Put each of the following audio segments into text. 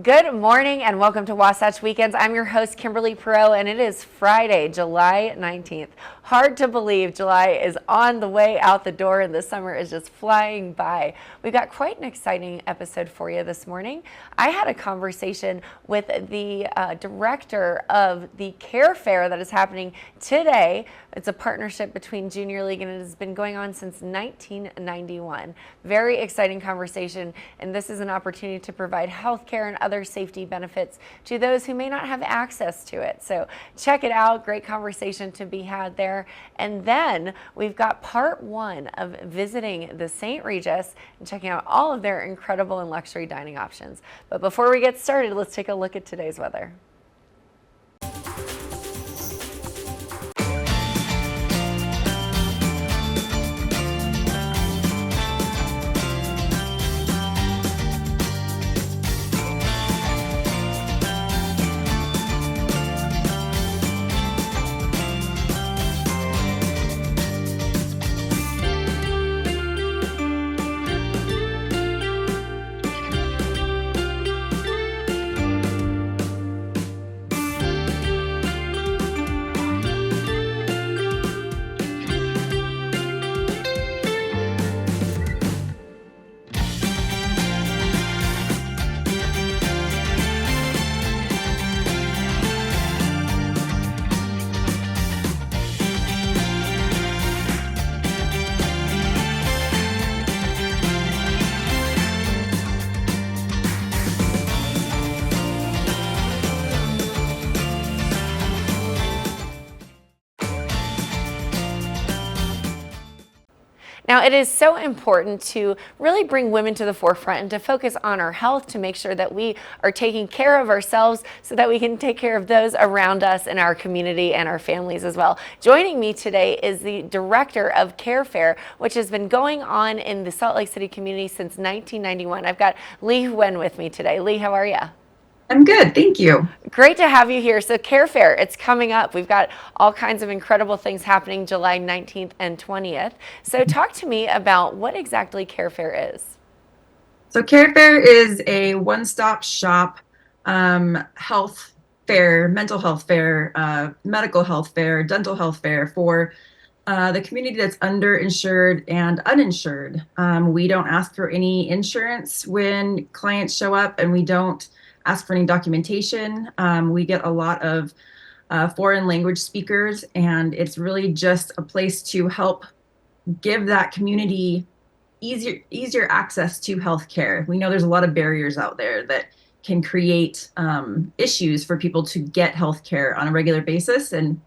Good morning and welcome to Wasatch Weekends. I'm your host, Kimberly Perot, and it is Friday, July 19th. Hard to believe July is on the way out the door and the summer is just flying by. We've got quite an exciting episode for you this morning. I had a conversation with the director of the Care Fair that is happening today. It's a partnership between Junior League and it has been going on since 1991. Very exciting conversation, and this is an opportunity to provide health care and other safety benefits to those who may not have access to it. So check it out. Great conversation to be had there. And then we've got part one of visiting the St. Regis and checking out all of their incredible and luxury dining options. But before we get started, let's take a look at today's weather. Now, it is so important to really bring women to the forefront and to focus on our health, to make sure that we are taking care of ourselves so that we can take care of those around us in our community and our families as well. Joining me today is the director of Care Fair, which has been going on in the Salt Lake City community since 1991. I've got Lee Wen with me today. Lee, how are you? I'm good, thank you. Great to have you here. So Care Fair, it's coming up. We've got all kinds of incredible things happening July 19th and 20th. So talk to me about what exactly Care Fair is. So Care Fair is a one-stop shop health fair, mental health fair, medical health fair, dental health fair for the community that's underinsured and uninsured. We don't ask for any insurance when clients show up, and we don't ask for any documentation. We get a lot of foreign language speakers, and it's really just a place to help give that community easier access to healthcare. We know there's a lot of barriers out there that can create issues for people to get healthcare on a regular basis, and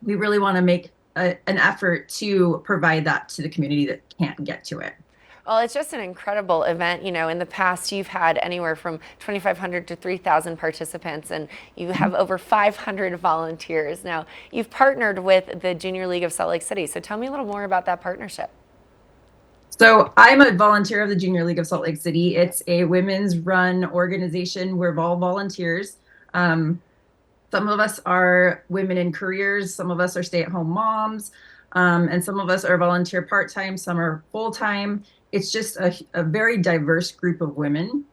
we really want to make an effort to provide that to the community that can't get to it. Well, it's just an incredible event. You know, in the past, you've had anywhere from 2,500 to 3,000 participants, and you have over 500 volunteers. Now, you've partnered with the Junior League of Salt Lake City. So tell me a little more about that partnership. So I'm a volunteer of the Junior League of Salt Lake City. It's a women's run organization. We're all volunteers. Some of us are women in careers. Some of us are stay-at-home moms. And some of us are volunteer part-time. Some are full-time. It's just a very diverse group of women.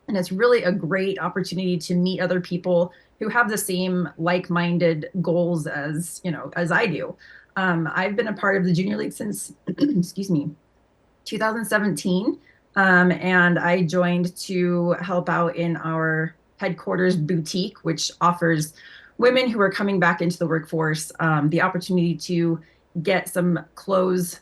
And it's really a great opportunity to meet other people who have the same like-minded goals as I do. I've been a part of the Junior League since, excuse me, 2017. And I joined to help out in our headquarters boutique, which offers women who are coming back into the workforce the opportunity to get some clothes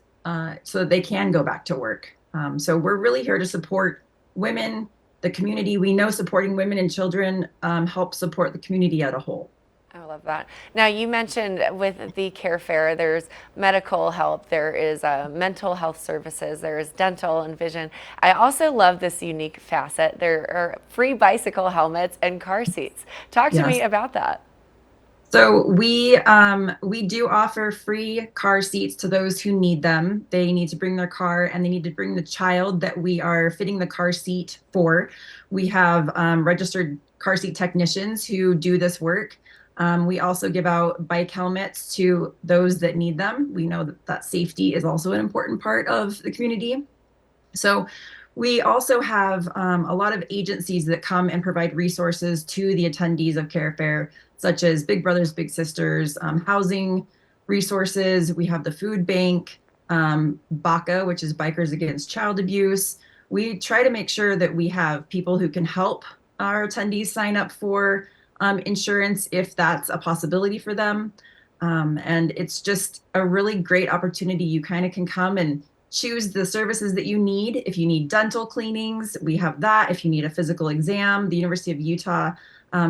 so that they can go back to work. So we're really here to support women, the community. We know supporting women and children helps support the community as a whole. I love that. Now, you mentioned with the Care Fair, there's medical help, there is mental health services, there is dental and vision. I also love this unique facet. There are free bicycle helmets and car seats. Talk to me about that. So we do offer free car seats to those who need them. They need to bring their car, and they need to bring the child that we are fitting the car seat for. We have registered car seat technicians who do this work. We also give out bike helmets to those that need them. We know that safety is also an important part of the community. So We also have a lot of agencies that come and provide resources to the attendees of Care Fair, such as Big Brothers Big Sisters, housing resources. We have the food bank, BACA, which is Bikers Against Child Abuse. We try to make sure that we have people who can help our attendees sign up for insurance if that's a possibility for them. And it's just a really great opportunity. You kind of can come and choose the services that you need. If you need dental cleanings, we have that. If you need a physical exam, the University of Utah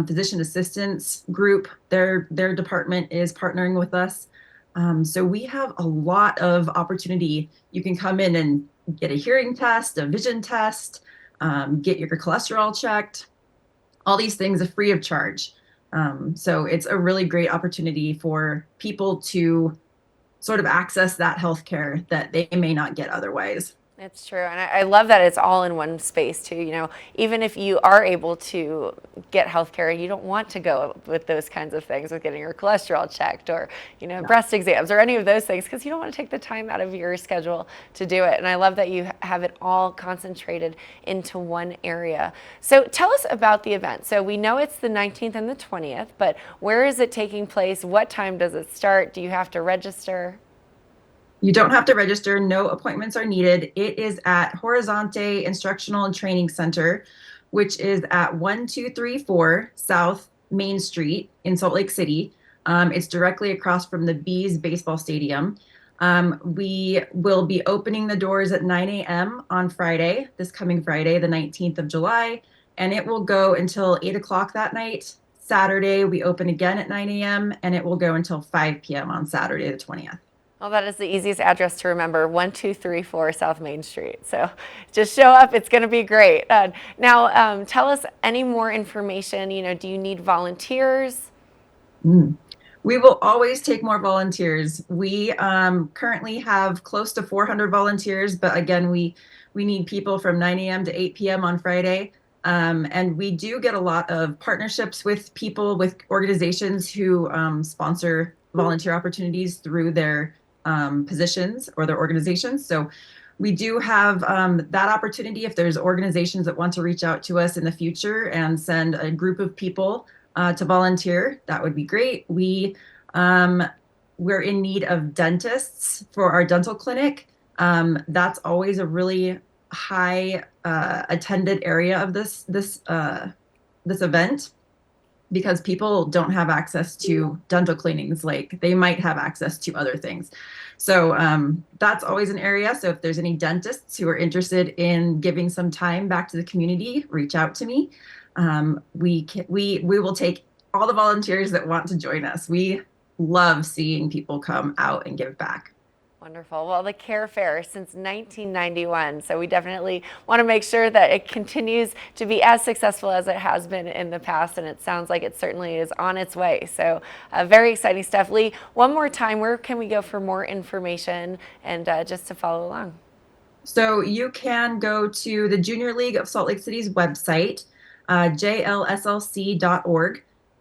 Physician Assistants Group, their department is partnering with us. So we have a lot of opportunity. You can come in and get a hearing test, a vision test, get your cholesterol checked. All these things are free of charge. So it's a really great opportunity for people to sort of access that healthcare that they may not get otherwise. It's true. And I love that it's all in one space too. You know, even if you are able to get healthcare, you don't want to go with those kinds of things with getting your cholesterol checked or, breast exams or any of those things because you don't want to take the time out of your schedule to do it. And I love that you have it all concentrated into one area. So tell us about the event. So we know it's the 19th and the 20th, but where is it taking place? What time does it start? Do you have to register? You don't have to register. No appointments are needed. It is at Horizonte Instructional and Training Center, which is at 1234 South Main Street in Salt Lake City. It's directly across from the Bees baseball stadium. We will be opening the doors at 9 a.m. on Friday, this coming Friday, the 19th of July, and it will go until 8 o'clock that night. Saturday, we open again at 9 a.m., and it will go until 5 p.m. on Saturday, the 20th. Well, that is the easiest address to remember, 1234 South Main Street. So just show up. It's going to be great. Now, tell us any more information. Do you need volunteers? We will always take more volunteers. We currently have close to 400 volunteers, but again, we need people from 9 a.m. to 8 p.m. on Friday. And we do get a lot of partnerships with people, with organizations who sponsor volunteer opportunities through their positions or their organizations. So we do have that opportunity if there's organizations that want to reach out to us in the future and send a group of people to volunteer. That would be great. We're in need of dentists for our dental clinic. That's always a really high attended area of this event, because people don't have access to dental cleanings like they might have access to other things. So that's always an area. So if there's any dentists who are interested in giving some time back to the community, reach out to me. We will take all the volunteers that want to join us. We love seeing people come out and give back. Wonderful. Well, the Care Fair since 1991, so we definitely want to make sure that it continues to be as successful as it has been in the past, and it sounds like it certainly is on its way. So very exciting stuff. Lee, one more time, where can we go for more information and just to follow along? So you can go to the Junior League of Salt Lake City's website, jlslc.org.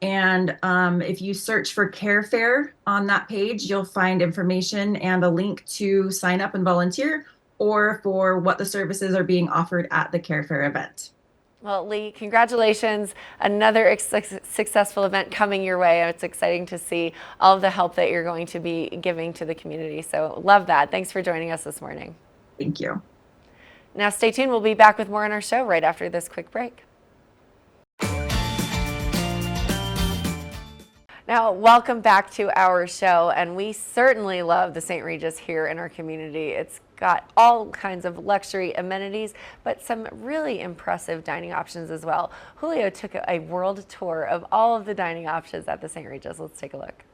And if you search for Care Fair on that page, you'll find information and a link to sign up and volunteer, or for what the services are being offered at the Care Fair event. Well, Lee, congratulations. Another successful event coming your way. It's exciting to see all of the help that you're going to be giving to the community. So love that. Thanks for joining us this morning. Thank you. Now stay tuned. We'll be back with more on our show right after this quick break. Now, welcome back to our show, and we certainly love the St. Regis here in our community. It's got all kinds of luxury amenities, but some really impressive dining options as well. Julio took a world tour of all of the dining options at the St. Regis. Let's take a look.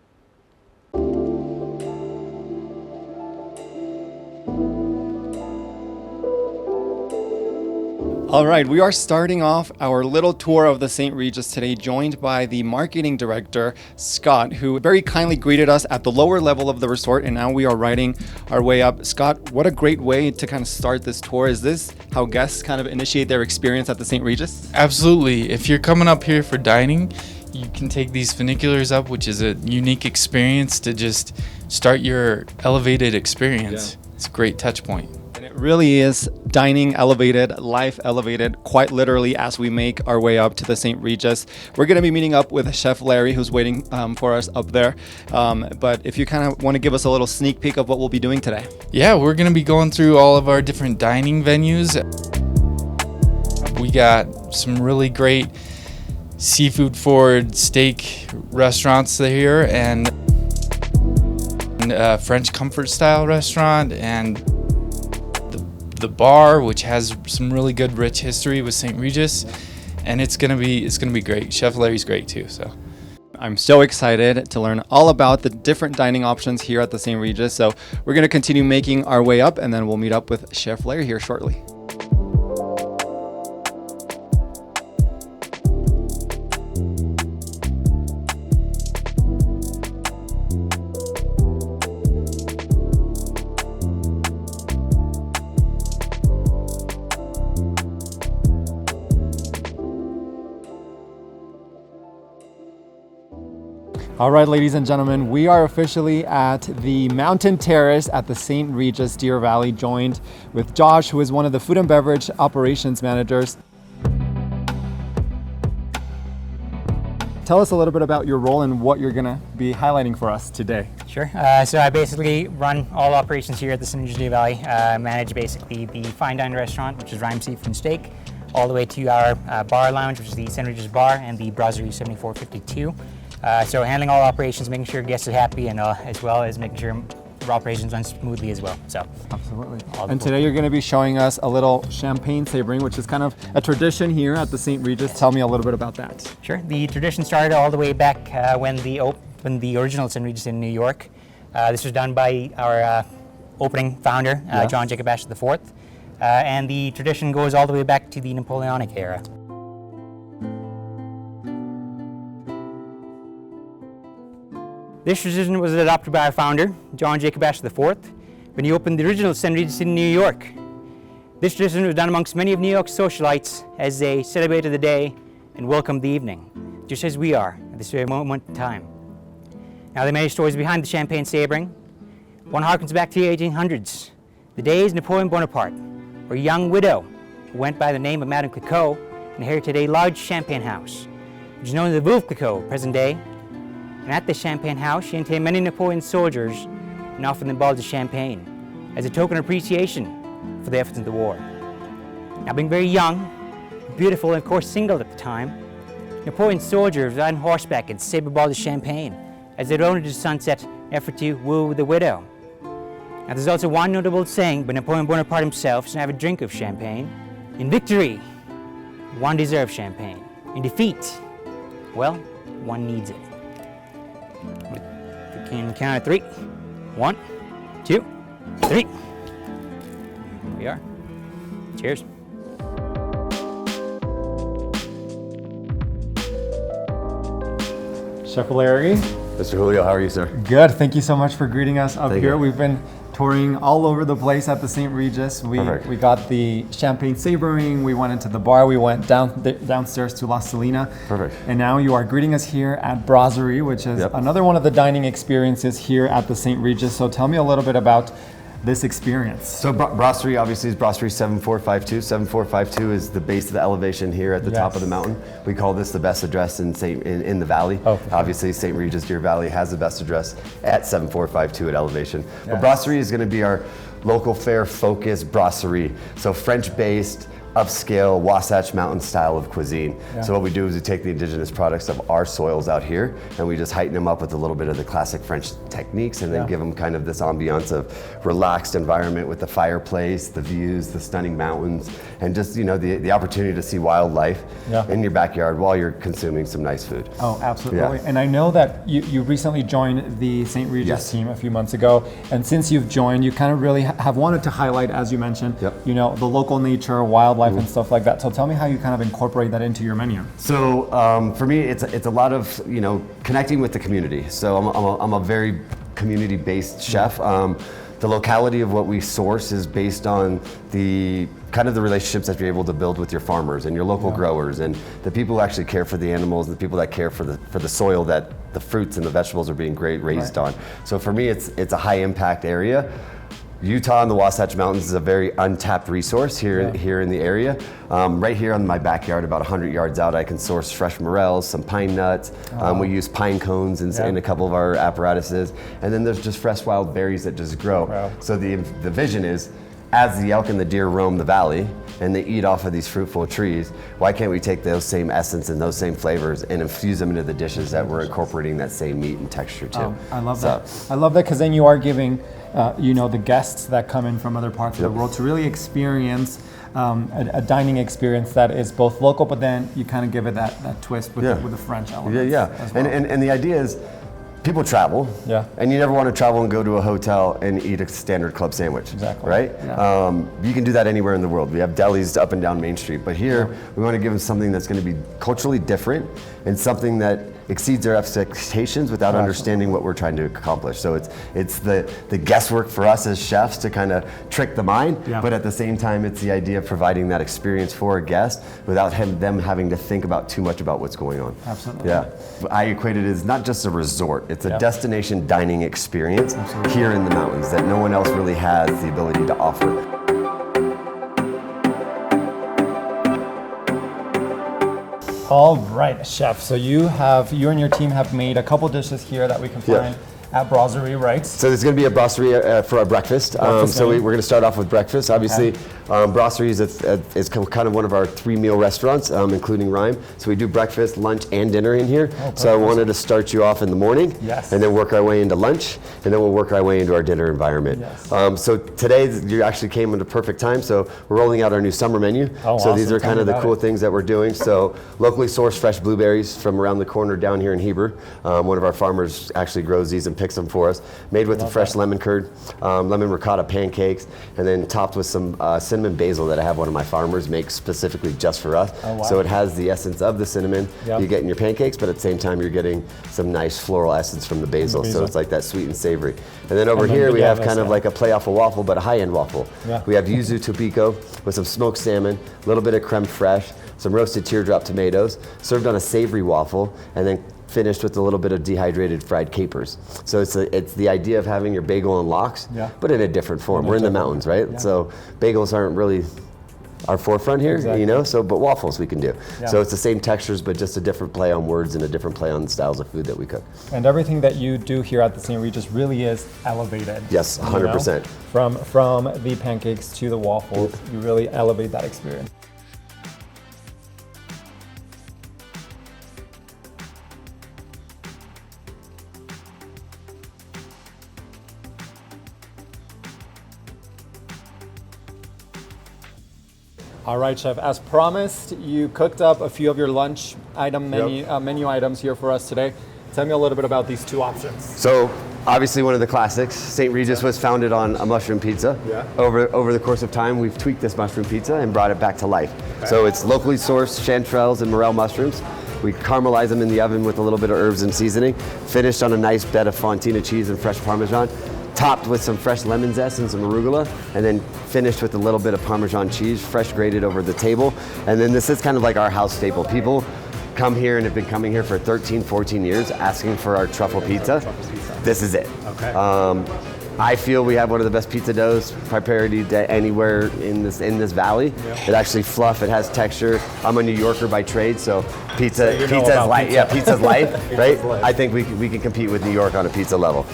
All right, we are starting off our little tour of the St. Regis today, joined by the marketing director, Scott, who very kindly greeted us at the lower level of the resort, and now we are riding our way up. Scott, what a great way to kind of start this tour. Is this how guests kind of initiate their experience at the St. Regis? Absolutely. If you're coming up here for dining, you can take these funiculars up, which is a unique experience to just start your elevated experience. Yeah. It's a great touch point. And it really is dining elevated, life elevated, quite literally as we make our way up to the St. Regis. We're going to be meeting up with Chef Larry, who's waiting for us up there. But if you kind of want to give us a little sneak peek of what we'll be doing today. Yeah, we're going to be going through all of our different dining venues. We got some really great seafood forward steak restaurants here, and a French comfort style restaurant, and the bar, which has some really good rich history with St. Regis, and it's gonna be great. Chef Larry's great too. So I'm so excited to learn all about the different dining options here at the St. Regis. So we're gonna continue making our way up, and then we'll meet up with Chef Larry here shortly. All right, ladies and gentlemen, we are officially at the Mountain Terrace at the St. Regis Deer Valley, joined with Josh, who is one of the food and beverage operations managers. Tell us a little bit about your role and what you're gonna be highlighting for us today. Sure. So I basically run all operations here at the St. Regis Deer Valley. Manage basically the fine dining restaurant, which is Rhyme Seafood and Steak, all the way to our bar lounge, which is the St. Regis Bar, and the Brasserie 7452. So handling all operations, making sure guests are happy, and as well as making sure our operations run smoothly as well. So absolutely. And today you're going to be showing us a little champagne savoring, which is kind of a tradition here at the St. Regis. Tell me a little bit about that. Sure. The tradition started all the way back when the original St. Regis in New York. This was done by our opening founder, John Jacob Astor IV, and the tradition goes all the way back to the Napoleonic era. This tradition was adopted by our founder, John Jacob Astor IV, when he opened the original St. Regis in New York. This tradition was done amongst many of New York's socialites as they celebrated the day and welcomed the evening, just as we are at this very moment in time. Now, there are many stories behind the champagne savoring. One harkens back to the 1800s, the days Napoleon Bonaparte, or a young widow who went by the name of Madame Clicquot, inherited a large champagne house, which is known as the Veuve Clicquot, present day. And at this champagne house, she entertained many Napoleon soldiers and offered them bottles of champagne as a token of appreciation for their efforts in the war. Now, being very young, beautiful, and of course single at the time, Napoleon's soldiers rode on horseback and savored bottles of champagne as they rode into the sunset in an effort to woo the widow. Now, there's also one notable saying by Napoleon Bonaparte himself to have a drink of champagne. In victory, one deserves champagne. In defeat, well, one needs it. We can count at 3. 1, 2, 3. Here we are. Cheers. Chef Larry. Mr. Julio, how are you, sir? Good. Thank you so much for greeting us up Thank here. you. We've been touring all over the place at the St. Regis. We got the champagne savoring. We went into the bar. We went downstairs to La Salina. Perfect. And now you are greeting us here at Brasserie, which is another one of the dining experiences here at the St. Regis. So tell me a little bit about this experience. So Brasserie obviously is Brasserie 7452. 7452 is the base of the elevation here at the top of the mountain. We call this the best address in the valley. Oh, obviously St. Regis Deer Valley has the best address at 7452 at elevation. But Brasserie is going to be our local fare focused brasserie. So French based, upscale Wasatch Mountain style of cuisine. So what we do is we take the indigenous products of our soils out here and we just heighten them up with a little bit of the classic French techniques and then give them kind of this ambiance of relaxed environment with the fireplace, the views, the stunning mountains, and just, you know, the opportunity to see wildlife in your backyard while you're consuming some nice food. Oh, absolutely. And I know that you recently joined the St. Regis team a few months ago, and since you've joined, you kind of really have wanted to highlight, as you mentioned, you know, the local nature, wildlife, and stuff like that. So tell me how you kind of incorporate that into your menu. So for me, it's a lot of, you know, connecting with the community. So I'm a very community-based chef. The locality of what we source is based on the kind of the relationships that you're able to build with your farmers and your local growers and the people who actually care for the animals and the people that care for the soil that the fruits and the vegetables are being raised on. So for me, it's a high impact area. Utah and the Wasatch Mountains is a very untapped resource here in the area. Right here in my backyard, about 100 yards out, I can source fresh morels, some pine nuts. We use pine cones in a couple of our apparatuses, and then there's just fresh wild berries that just grow. Wow. So the vision is, as the elk and the deer roam the valley and they eat off of these fruitful trees, why can't we take those same essence and those same flavors and infuse them into the dishes that we're incorporating that same meat and texture to? I love that. I love that because then you are giving, the guests that come in from other parts of the world to really experience a dining experience that is both local, but then you kind of give it that twist with the French element. As well. And the idea is, people travel, and you never want to travel and go to a hotel and eat a standard club sandwich, Exactly. right? Yeah. You can do that anywhere in the world. We have delis up and down Main Street, but here we want to give them something that's going to be culturally different and something that exceeds their expectations without understanding what we're trying to accomplish. So it's the guesswork for us as chefs to kind of trick the mind, but at the same time, it's the idea of providing that experience for a guest without them having to think about too much about what's going on. Absolutely. Yeah. I equate it as not just a resort, it's a destination dining experience here in the mountains that no one else really has the ability to offer. All right, chef. So you and your team have made a couple dishes here that we can find at Brasserie, right? So there's going to be a brasserie for our breakfast. So we're going to start off with breakfast. Obviously, Brasserie is kind of one of our 3-meal restaurants, including Rhyme. So we do breakfast, lunch, and dinner in here. So I wanted to start you off in the morning, and then work our way into lunch, and then we'll work our way into our dinner environment. So today, you actually came at a perfect time. So we're rolling out our new summer menu. So these are kind of the cool things that we're doing. So locally sourced fresh blueberries from around the corner down here in Heber. One of our farmers actually grows these and picks them for us. Made with the fresh lemon curd, lemon ricotta pancakes, and then topped with some cinnamon basil that I have one of my farmers make specifically just for us. So it has the essence of the cinnamon you get in your pancakes, but at the same time you're getting some nice floral essence from the basil. So it's like that sweet and savory. And then over here we have kind of like a play off a waffle, but a high-end waffle. We have yuzu topiko with some smoked salmon, a little bit of creme fraiche, some roasted teardrop tomatoes, served on a savory waffle, and then finished with a little bit of dehydrated fried capers. So it's the idea of having your bagel and lox, but in a different form. We're in the mountains, right? So bagels aren't really our forefront here, but waffles we can do. So it's the same textures, but just a different play on words and a different play on the styles of food that we cook. And everything that you do here at the St. Regis really is elevated. Yes, 100%. From the pancakes to the waffles, you really elevate that experience. All right, chef. As promised, you cooked up a few of your lunch menu items here for us today. Tell me a little bit about these two options. So, obviously one of the classics. St. Regis was founded on a mushroom pizza. Over the course of time, we've tweaked this mushroom pizza and brought it back to life. So it's locally sourced chanterelles and morel mushrooms. We caramelize them in the oven with a little bit of herbs and seasoning, finished on a nice bed of fontina cheese and fresh Parmesan, topped with some fresh lemon zest and some arugula, and then finished with a little bit of Parmesan cheese, fresh grated over the table. And then this is kind of like our house staple. People come here and have been coming here for 13, 14 years asking for our truffle pizza. This is it. I feel we have one of the best pizza doughs, priority to anywhere in this valley. It actually fluff, it has texture. I'm a New Yorker by trade, so pizza's life. Yeah, pizza's life, right? I think we can compete with New York on a pizza level.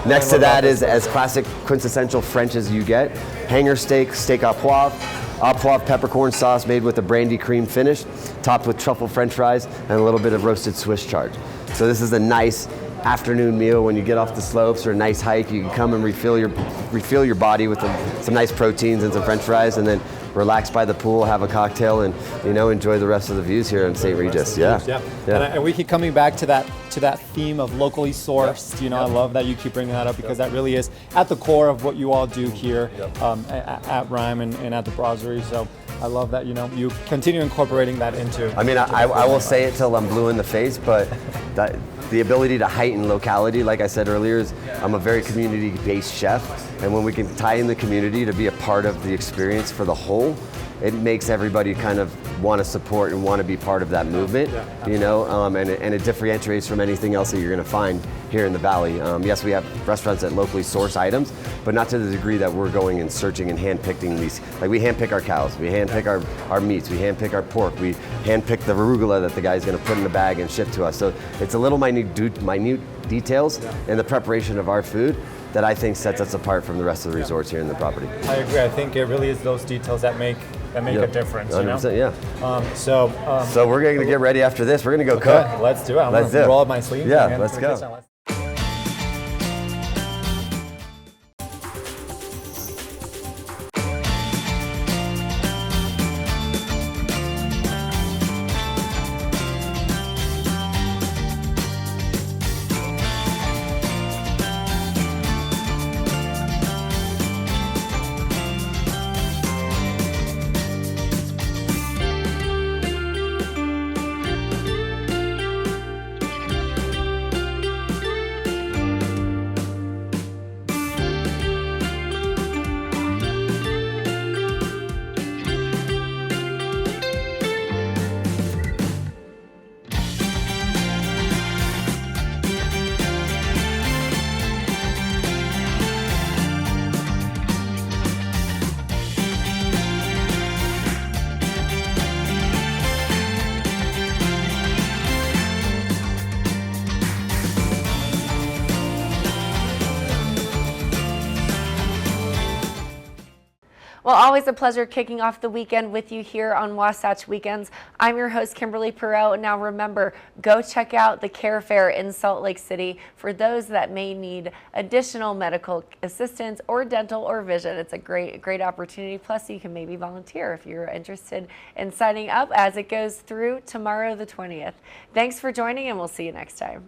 Next to that is as classic, quintessential French as you get. Hanger steak au poivre peppercorn sauce made with a brandy cream finish, topped with truffle French fries and a little bit of roasted Swiss chard. So this is a nice afternoon meal when you get off the slopes or a nice hike. You can come and refill your body with some nice proteins and some French fries, and then relax by the pool, have a cocktail, and enjoy the rest of the views here in St. Regis. And we keep coming back to that theme of locally sourced. I love that you keep bringing that up because that really is at the core of what you all do here at Rhyme and at the Brasserie. So I love that you continue incorporating that into. I mean, I will say it till I'm blue in the face, but the ability to heighten locality, like I said earlier, is I'm a very community-based chef, and when we can tie in the community to be a part of the experience for the whole, it makes everybody kind of want to support and want to be part of that movement, you know, and it differentiates from anything else that you're going to find here in the Valley. Yes, we have restaurants that locally source items, but not to the degree that we're going and searching and hand-picking these. Like, we hand-pick our cows, we hand-pick our meats, we hand-pick our pork, we hand-pick the arugula that the guy's going to put in a bag and ship to us. So it's a little minute details in the preparation of our food that I think sets us apart from the rest of the resorts here in the property. I agree. I think it really is those details that make a difference. 100%, you know? yeah. So we're going to get ready after this. We're going to go cook. let's do it. I'm Let's gonna do it. roll up my sleeves. Yeah, and let's put go. this on. Well, always a pleasure kicking off the weekend with you here on Wasatch Weekends. I'm your host, Kimberly Perot. Now remember, go check out the Care Fair in Salt Lake City for those that may need additional medical assistance or dental or vision. It's a great opportunity. Plus, you can maybe volunteer if you're interested in signing up as it goes through tomorrow, the 20th. Thanks for joining, and we'll see you next time.